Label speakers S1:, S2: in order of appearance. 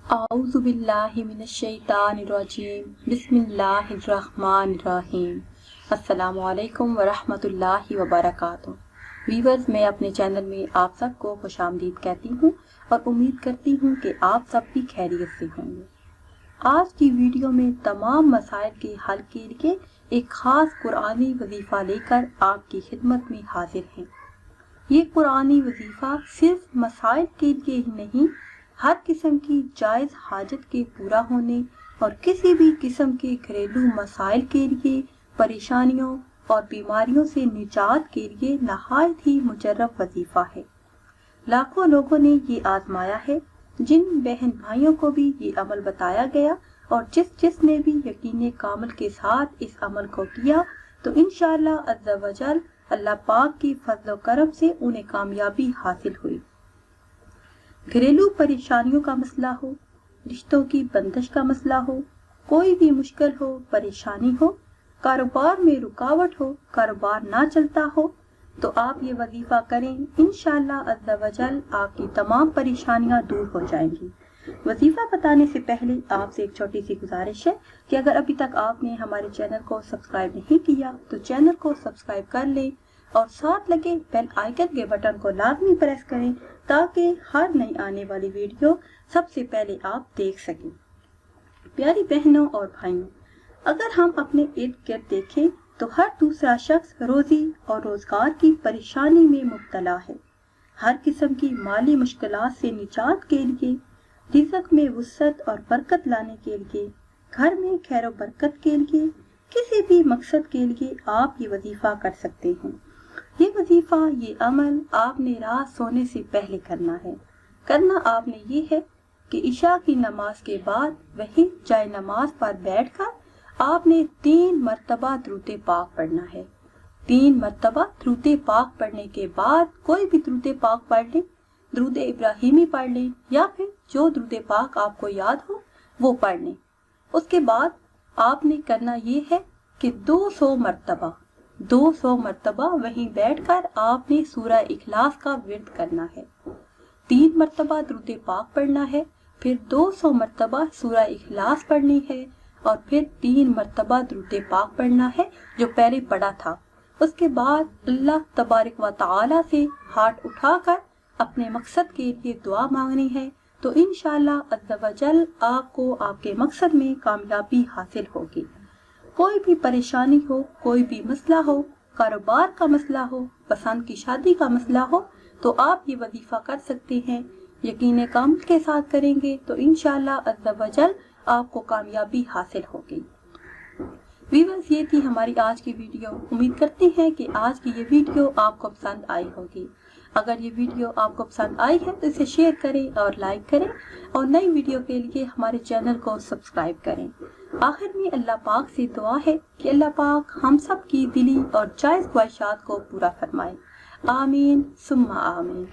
S1: अऊज़ु बिल्लाहि मिनश्शैतानिर्रजीम बिस्मिल्लाहिर्रहमानिर्रहीम। अस्सलामु अलैकुम वरहमतुल्लाहि वबरकातुहू। वीवर्स, मैं अपने चैनल में आप सबको खुशामदीद कहती हूँ और उम्मीद करती हूँ कि आप सब भी खैरियत से होंगे। आज की वीडियो में तमाम मसाइल के हल के लिए एक ख़ास कुरानी वजीफ़ा लेकर आपकी खिदमत में हाजिर हैं। ये कुरानी वजीफ़ा सिर्फ मसाइल के लिए ही नहीं, हर किस्म की जायज़ हाजत के पूरा होने और किसी भी किस्म के घरेलू मसाइल के लिए, परेशानियों और बीमारियों से निजात के लिए नहायत ही मुजर्रब वजीफ़ा है। लाखों लोगों ने ये आजमाया है, जिन बहन भाइयों को भी ये अमल बताया गया और जिसने भी यकीन कामिल के साथ इस अमल को किया तो इंशाअल्लाह अज़्ज़ा वजल अल्लाह पाक की फज़ल व करम से उन्हें कामयाबी हासिल हुई। घरेलू परेशानियों का मसला हो, रिश्तों की बंदिश का मसला हो, कोई भी मुश्किल हो, परेशानी हो, कारोबार में रुकावट हो, कारोबार ना चलता हो, तो आप ये वजीफा करें, इंशाअल्लाह अज़्ज़ा वजल आपकी तमाम परेशानियां दूर हो जाएंगी। वजीफा बताने से पहले आपसे एक छोटी सी गुजारिश है कि अगर अभी तक आपने हमारे चैनल को सब्सक्राइब नहीं किया तो चैनल को सब्सक्राइब कर लें और साथ लगे बेल आइकन के बटन को लाजमी प्रेस करें ताकि हर नई आने वाली वीडियो सबसे पहले आप देख सकें। प्यारी बहनों और भाइयों, अगर हम अपने इर्द गिर्द देखें तो हर दूसरा शख्स रोजी और रोजगार की परेशानी में मुब्तला है। हर किस्म की माली मुश्किलात से निजात के लिए, रिज़्क़ में वुसअत और बरकत लाने के लिए, घर में खैर और बरकत के लिए, किसी भी मकसद के लिए आप ये वजीफा कर सकते हैं। ये वजीफा, ये अमल आपने रात सोने से पहले करना है। करना आपने ये है कि इशा की नमाज के बाद वही जाए नमाज पर बैठकर आपने 3 मरतबा दुरूद पाक पढ़ना है। 3 मरतबा दुरूद पाक पढ़ने के बाद कोई भी दुरूद पाक पढ़ लें, दुरूद इब्राहिमी पढ़ लें या फिर जो दुरूद पाक आपको याद हो वो पढ़ लें। उसके बाद आपने करना ये है कि 200 मरतबा वहीं बैठकर आपने सूरह इखलास का विर्द करना है। 3 मरतबा दुरूद पाक पढ़ना है, फिर 200 मरतबा सूरह इखलास पढ़नी है और फिर 3 मरतबा दुरूद पाक पढ़ना है जो पहले पढ़ा था। उसके बाद अल्लाह तबारक व तआला से हाथ उठाकर अपने मकसद के लिए दुआ मांगनी है, तो इंशाअल्लाह अज़्ज़ा वजल आपको आपके मकसद में कामयाबी हासिल होगी। कोई भी परेशानी हो, कोई भी मसला हो, कारोबार का मसला हो, पसंद की शादी का मसला हो, तो आप ये वजीफा कर सकते हैं। यकीन कामिल के साथ करेंगे तो इंशाअल्लाह अज़्ज़ा वजल आपको कामयाबी हासिल होगी। व्यूअर्स, ये थी हमारी आज की वीडियो। उम्मीद करते हैं कि आज की ये वीडियो आपको पसंद आई होगी। अगर ये वीडियो आपको पसंद आई है तो इसे शेयर करें और लाइक करें और नई वीडियो के लिए हमारे चैनल को सब्सक्राइब करें। आखिर में अल्लाह पाक से दुआ है कि अल्लाह पाक हम सब की दिली और जायज़ ख्वाहिशात को पूरा फरमाए। आमीन सुम्मा आमीन।